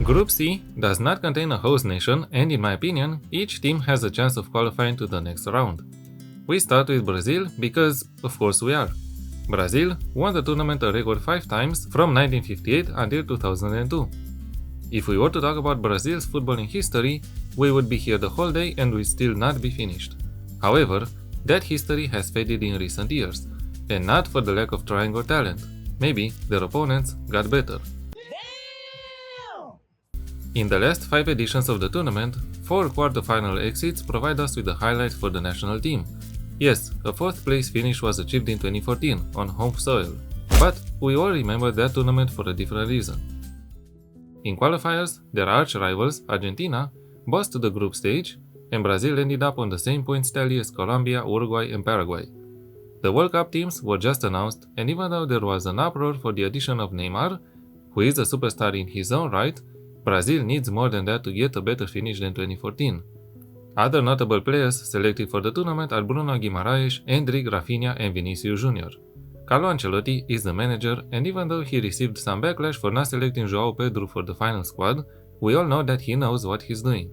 Group C does not contain a host nation, and in my opinion, each team has a chance of qualifying to the next round. We start with Brazil because, of course we are. Brazil won the tournament a record 5 times from 1958 until 2002. If we were to talk about Brazil's footballing history, we would be here the whole day and we'd still not be finished. However, that history has faded in recent years, and not for the lack of trying or talent. Maybe their opponents got better. In the last 5 editions of the tournament, 4 quarter-final exits provide us with the highlights for the national team. Yes, a 4th place finish was achieved in 2014 on home soil, but we all remember that tournament for a different reason. In qualifiers, their arch-rivals, Argentina, bossed to the group stage, and Brazil ended up on the same points tally as Colombia, Uruguay and Paraguay. The World Cup teams were just announced, and even though there was an uproar for the addition of Neymar, who is a superstar in his own right, Brazil needs more than that to get a better finish than 2014. Other notable players selected for the tournament are Bruno Guimaraes, Endrick, Rafinha and Vinicius Jr. Carlo Ancelotti is the manager, and even though he received some backlash for not selecting João Pedro for the final squad, we all know that he knows what he's doing.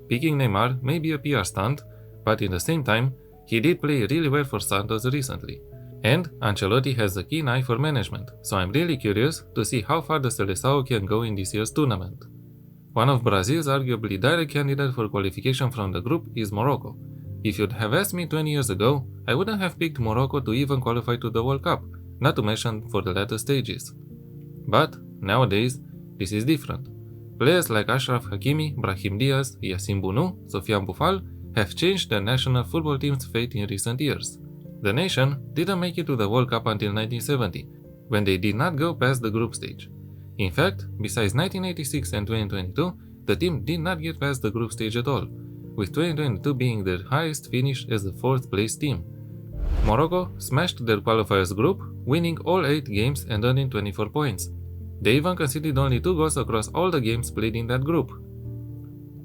Picking Neymar may be a PR stunt, but in the same time, he did play really well for Santos recently. And Ancelotti has a keen eye for management, so I'm really curious to see how far the Seleção can go in this year's tournament. One of Brazil's arguably direct candidates for qualification from the group is Morocco. If you'd have asked me 20 years ago, I wouldn't have picked Morocco to even qualify to the World Cup, not to mention for the latter stages. But nowadays, this is different. Players like Achraf Hakimi, Brahim Diaz, Yassine Bounou, Sofiane Boufal have changed the national football team's fate in recent years. The nation didn't make it to the World Cup until 1970, when they did not go past the group stage. In fact, besides 1986 and 2022, the team did not get past the group stage at all, with 2022 being their highest finish as the 4th place team. Morocco smashed their qualifiers group, winning all 8 games and earning 24 points. They even conceded only 2 goals across all the games played in that group.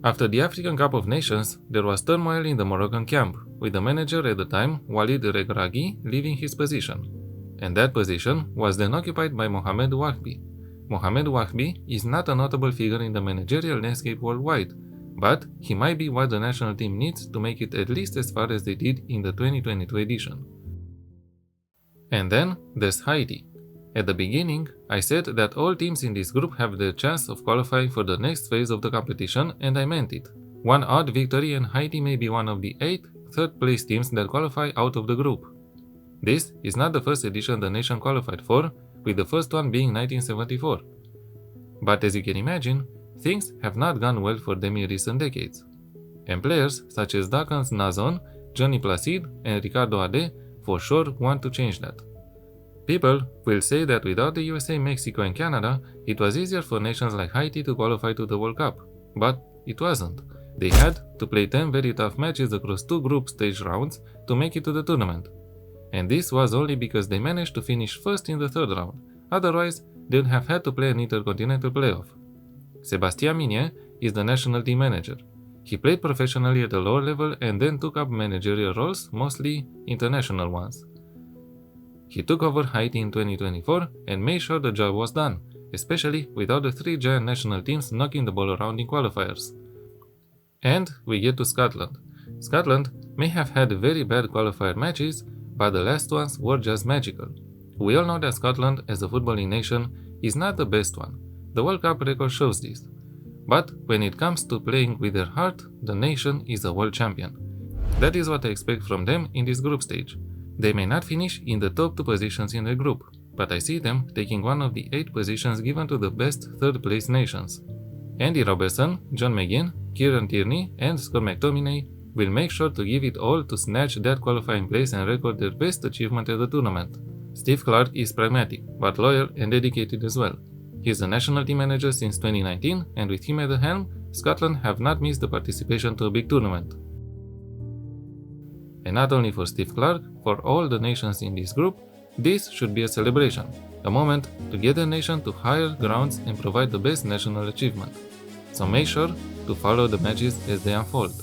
After the African Cup of Nations, there was turmoil in the Moroccan camp, with the manager at the time, Walid Regragui, leaving his position. And that position was then occupied by Mohamed Wahbi. Mohamed Wahbi is not a notable figure in the managerial landscape worldwide, but he might be what the national team needs to make it at least as far as they did in the 2022 edition. And then there's Haiti. At the beginning, I said that all teams in this group have the chance of qualifying for the next phase of the competition, and I meant it. One odd victory and Haiti may be one of the 8 third-place teams that qualify out of the group. This is not the first edition the nation qualified for, with the first one being 1974. But as you can imagine, things have not gone well for them in recent decades. And players such as Dakan Nazon, Johnny Placide and Ricardo Ade for sure want to change that. People will say that without the USA, Mexico and Canada, it was easier for nations like Haiti to qualify to the World Cup. But it wasn't. They had to play 10 very tough matches across 2 group stage rounds to make it to the tournament. And this was only because they managed to finish first in the 3rd round, otherwise they would have had to play an intercontinental playoff. Sébastien Mignet is the national team manager. He played professionally at a lower level and then took up managerial roles, mostly international ones. He took over Haiti in 2024 and made sure the job was done, especially without the 3 giant national teams knocking the ball around in qualifiers. And we get to Scotland. Scotland may have had very bad qualifier matches, but the last ones were just magical. We all know that Scotland, as a footballing nation, is not the best one. The World Cup record shows this. But when it comes to playing with their heart, the nation is a world champion. That is what I expect from them in this group stage. They may not finish in the top 2 positions in their group, but I see them taking one of the 8 positions given to the best 3rd place nations. Andy Robertson, John McGinn, Kieran Tierney and Scott McTominay will make sure to give it all to snatch that qualifying place and record their best achievement at the tournament. Steve Clarke is pragmatic, but loyal and dedicated as well. He is the national team manager since 2019, and with him at the helm, Scotland have not missed the participation to a big tournament. And not only for Steve Clarke, for all the nations in this group, this should be a celebration, a moment to get the nation to higher grounds and provide the best national achievement. So make sure to follow the matches as they unfold.